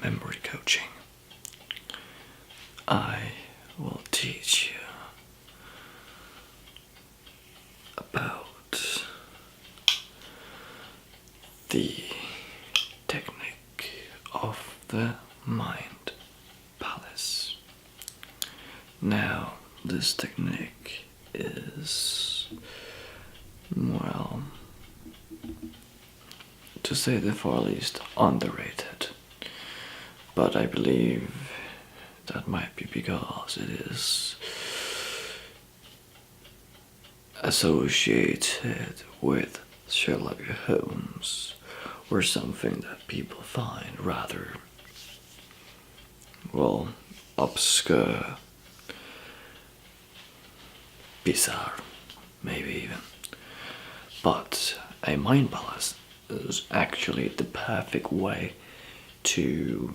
memory coaching. I will teach you about the technique of the mind palace. Now, this technique is, well, to say the far least, underrated. But I believe that might be because it is associated with Sherlock Holmes, or something that people find rather, well, obscure, bizarre, maybe even. But a mind palace is actually the perfect way to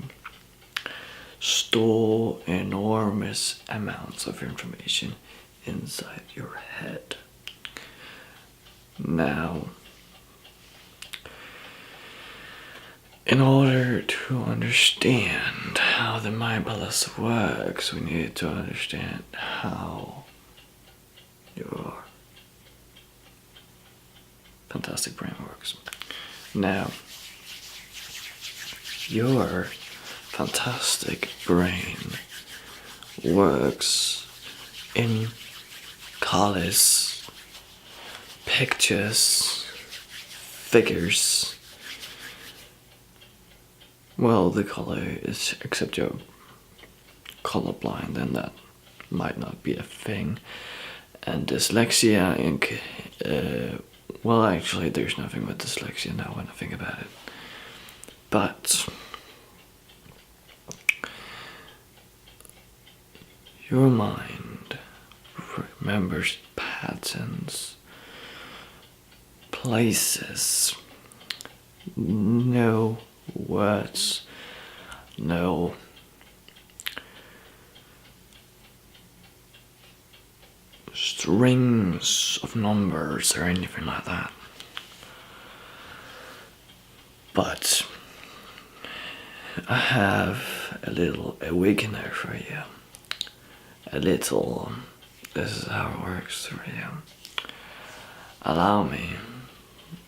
store enormous amounts of information inside your head. Now, in order to understand how the mind palace works, we need to understand how your fantastic brain works. Now, your fantastic brain works in colors, pictures, figures. Well, the color is, except you're colorblind, then that might not be a thing. And dyslexia, well, actually, there's nothing with dyslexia now when I think about it. But your mind remembers patterns, places, no words, no strings of numbers or anything like that. But I have a little awakener for you. This is how it works for you. Allow me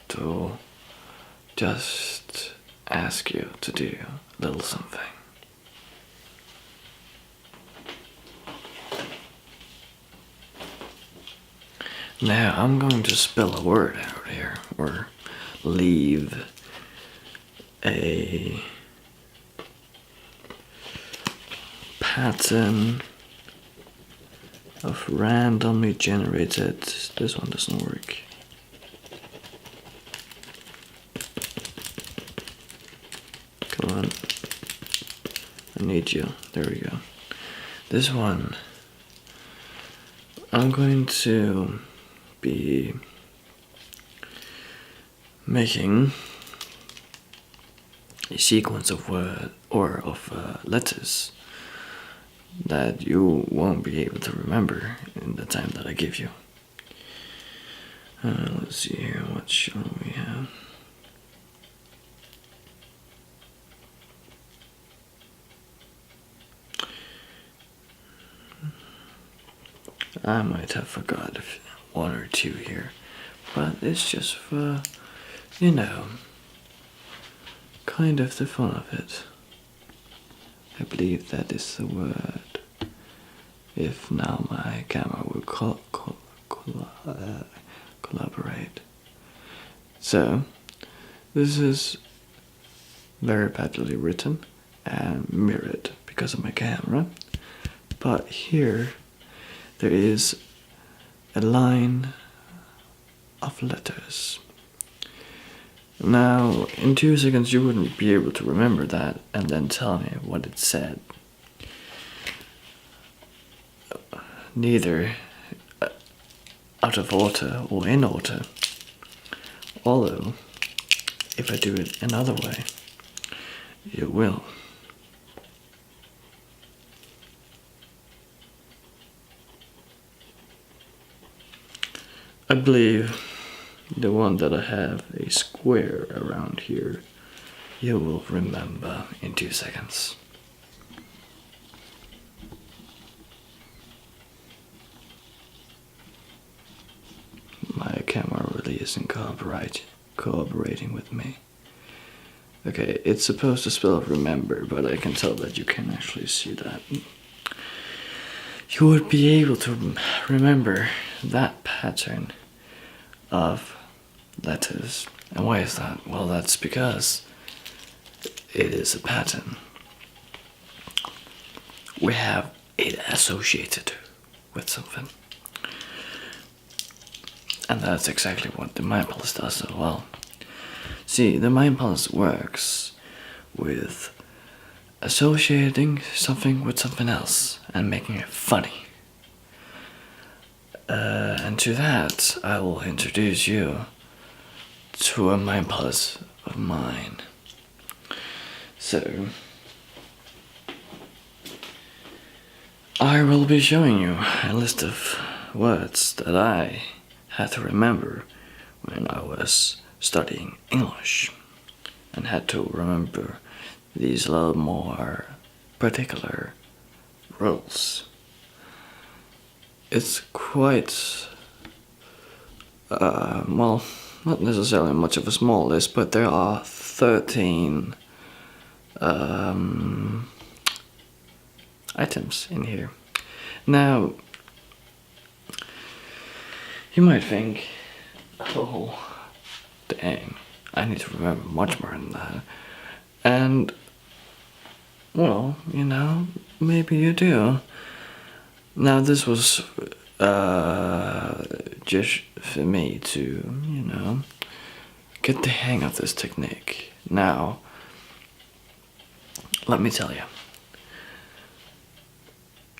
to just ask you to do a little something. Now I'm going to spell a word out here, or leave a pattern of randomly generated. This one doesn't work. Come on. I need you. There we go. This one, I'm going to be making a sequence of words or of letters that you won't be able to remember in the time that I give you. Let's see here, what shall we have? I might have forgot one or two here, but it's just for, you know, kind of the fun of it. I believe that is the word. If now my camera will collaborate. So, this is very badly written and mirrored because of my camera. But here, there is a line of letters. Now, in 2 seconds you wouldn't be able to remember that and then tell me what it said. Neither out of order or in order. Although, if I do it another way, you will. I believe the one that I have a square around here you will remember in 2 seconds. My camera really isn't cooperating with me. Okay, it's supposed to spell remember, but I can tell that you can actually see that. You would be able to remember that pattern of letters. And why is that? Well, that's because it is a pattern. We have it associated with something. And that's exactly what the Mind Palace does as well. See, the Mind Palace works with associating something with something else and making it funny. And to that, I will introduce you to a Mind Palace of mine. So, I will be showing you a list of words that I had to remember when I was studying English, and had to remember these little more particular rules. It's quite, well, not necessarily much of a small list, but there are 13 items in here. Now, you might think, oh, dang, I need to remember much more than that. And, well, you know, maybe you do. Now, this was just for me to, you know, get the hang of this technique. Now, let me tell you.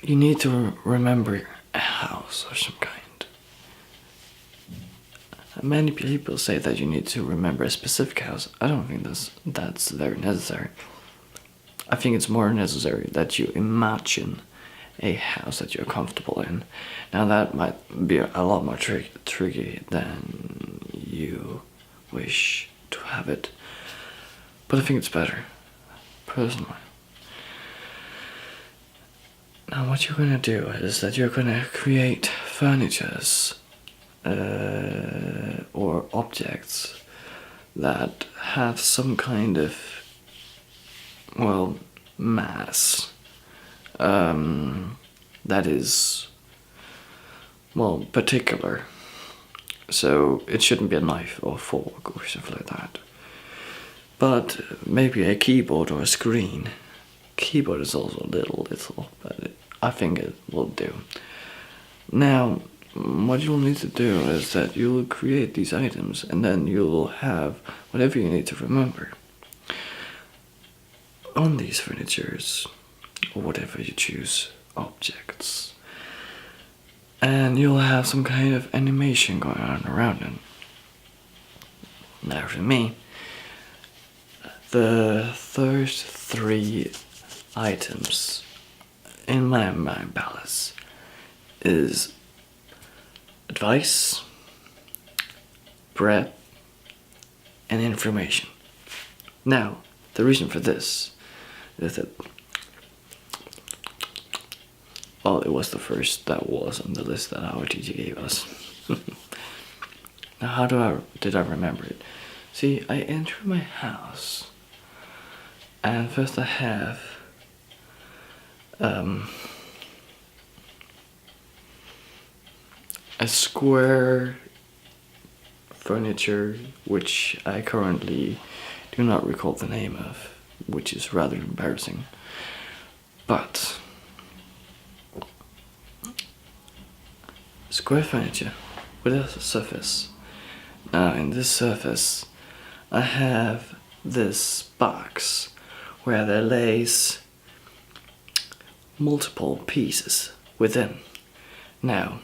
You need to remember a house of some kind. Many people say that you need to remember a specific house. I don't think that's very necessary. I think it's more necessary that you imagine a house that you're comfortable in. Now that might be a lot more tricky than you wish to have it, but I think it's better, personally. Now what you're gonna do is that you're gonna create furnitures or objects that have some kind of, well, mass that is, well, particular. So it shouldn't be a knife or fork or something like that, but maybe a keyboard or a screen. Keyboard is also little, but I think it will do. Now, what you'll need to do is that you'll create these items, and then you'll have whatever you need to remember on these furnitures, or whatever you choose, objects. And you'll have some kind of animation going on around it. Now for me, the first 3 items in my Mind Palace is advice, bread, and information. Now, the reason for this is that, well, it was the first that was on the list that our teacher gave us. Now, how did I remember it? See, I enter my house, and first I have a square furniture, which I currently do not recall the name of, which is rather embarrassing. But square furniture with a surface. Now in this surface I have this box where there lays multiple pieces within. Now,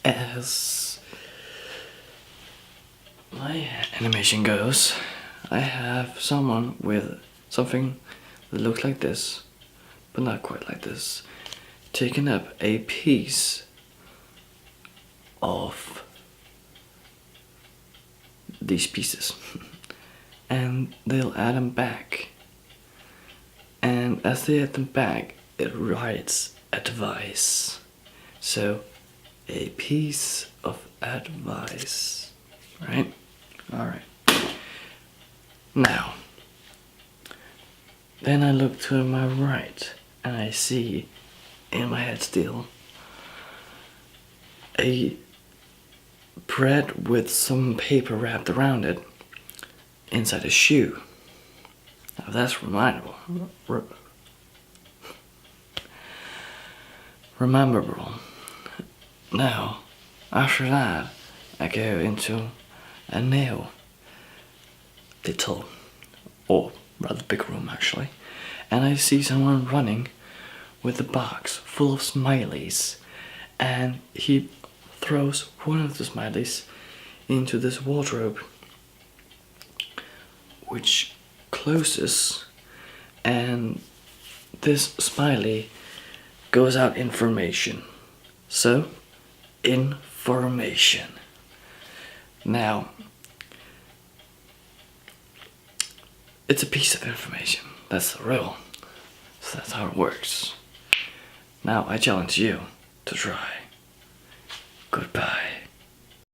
as my animation goes, I have someone with something that looks like this, but not quite like this, taking up a piece of these pieces. and they'll add them back. And as they add them back, it writes advice. So, a piece of advice, right? Alright. Now, then I look to my right, and I see, in my head still, a bread with some paper wrapped around it inside a shoe. Now that's rememberable. Rememberable. Now, after that, I go into a new little, or rather big room actually, and I see someone running with a box full of smileys, and he throws one of the smileys into this wardrobe, which closes, and this smiley goes out information. So, information. Now, it's a piece of information. That's the rule. So that's how it works. Now I challenge you to try. Goodbye.